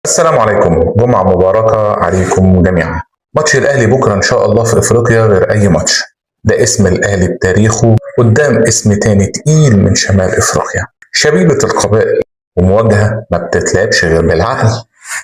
السلام عليكم، جمعة مباركة عليكم جميعا. ماتش الأهلي بكرة إن شاء الله في إفريقيا غير أي ماتش. ده اسم الأهلي بتاريخه قدام اسم تاني تقيل من شمال إفريقيا، شبيبة القبائل، ومواجهة ما بتتلعبش غير بالعقل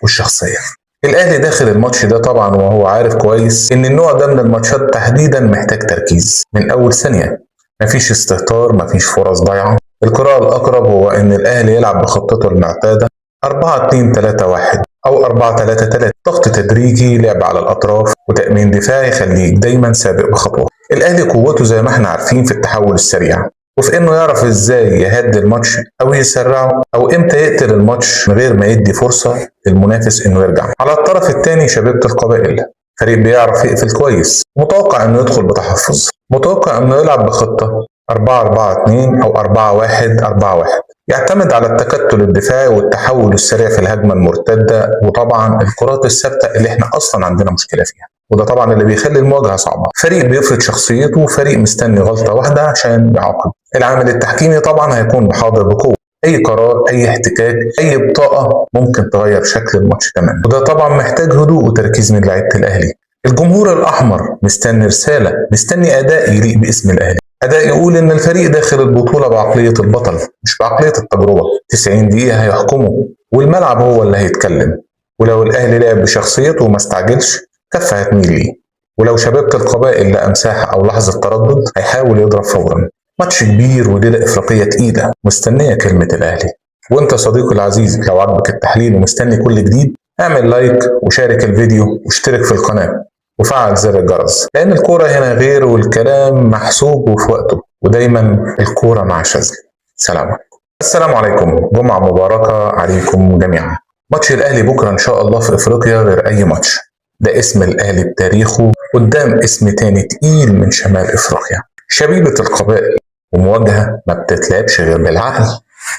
والشخصية. الأهلي داخل الماتش ده طبعا وهو عارف كويس إن النوع ده من الماتشات تحديدا محتاج تركيز من أول ثانية. مفيش استهتار، مفيش فرص ضايعة. القراءة الأقرب هو إن الأهلي يلعب بخطته المعتادة 4-2-3-1 أو 4-3-3، ضغط تدريجي، لعب على الأطراف، وتأمين دفاعي يخليك دايما سابق بخطوة. الأهلي قوته زي ما احنا عارفين في التحول السريع، وفي إنه يعرف إزاي يهدي الماتش أو يسرعه، أو إمتى يقتل الماتش من غير ما يدي فرصة للمنافس إنه يرجع. على الطرف الثاني شبيبة القبائل، فريق بيعرف يقفل كويس، متوقع إنه يدخل بتحفظ، متوقع إنه يلعب بخطة 4-4-2 أو 4-1-4-1، يعتمد على التكتل الدفاعي والتحول السريع في الهجمة المرتدة، وطبعا الكرات الثابتة اللي احنا أصلا عندنا مشكلة فيها، وده طبعا اللي بيخلي المواجهة صعبة. فريق بيفرض شخصيته، وفريق مستني غلطة واحدة عشان يعاقب. العامل التحكيمي طبعا هيكون حاضر بقوة، أي قرار، أي احتكاك، أي بطاقة ممكن تغير شكل الماتش تماما، وده طبعا محتاج هدوء وتركيز من لعيبة الأهلي. الجمهور الأحمر مستني رسالة، مستني أداء يليق باسم الأهلي، أداء يقول إن الفريق داخل البطولة بعقلية البطل مش بعقلية التجربة. 90 دقيقة هيحكموا، والملعب هو اللي هيتكلم. ولو الأهلي لعب بشخصيته وما استعجلش، كفة هتميل ليه. ولو شبيبة القبائل لقى مساحة أو لحظة تردد، هيحاول يضرب فورا. ماتش كبير وليلة إفريقية تقيلة مستنية كلمة الأهلي. وأنت صديقي العزيز، لو عجبك التحليل ومستني كل جديد، اعمل لايك وشارك الفيديو واشترك في القناة وفعل زر الجرس، لأن الكورة هنا غير، والكلام محسوب وفي وقته، ودايما الكورة مع شاذلي. سلام. السلام عليكم، جمعة مباركة عليكم جميعا. ماتش الأهلي بكرة إن شاء الله في إفريقيا غير أي ماتش. ده اسم الأهلي بتاريخه قدام اسم تاني تقيل من شمال إفريقيا، شبيبة القبائل، ومواجهة ما بتتلعبش غير بالعقل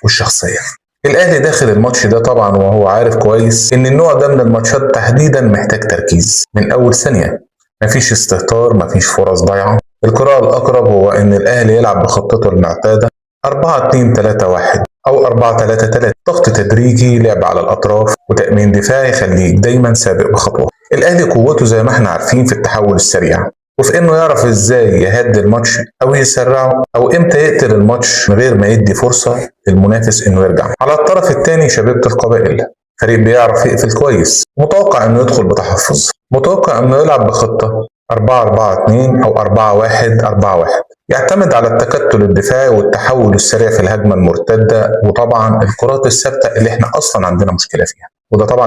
والشخصية. الأهلي داخل الماتش ده طبعا وهو عارف كويس إن النوع ده من الماتشات تحديدا محتاج تركيز من أول ثانية. مفيش استهتار، مفيش فرص ضايعة. القراءة الأقرب هو إن الأهلي يلعب بخطته المعتادة 4-2-3-1 أو 4-3-3، ضغط تدريجي، لعب على الأطراف، وتأمين دفاعي يخليك دايما سابق بخطوة. الأهلي قوته زي ما احنا عارفين في التحول السريع، وفي إنه يعرف إزاي يهدي الماتش أو يسرعه، أو إمتى يقتل الماتش من غير ما يدي فرصة للمنافس إنه يرجع. على الطرف الثاني شبيبة القبائل، فريق بيعرف يقفل كويس، متوقع إنه يدخل بتحفظ، متوقع إنه يلعب بخطة 4-4-2 أو 4-1-4-1، يعتمد على التكتل الدفاعي والتحول السريع في الهجمة المرتدة، وطبعا الكرات الثابتة اللي احنا أصلا عندنا مشكلة فيها، وده طبعا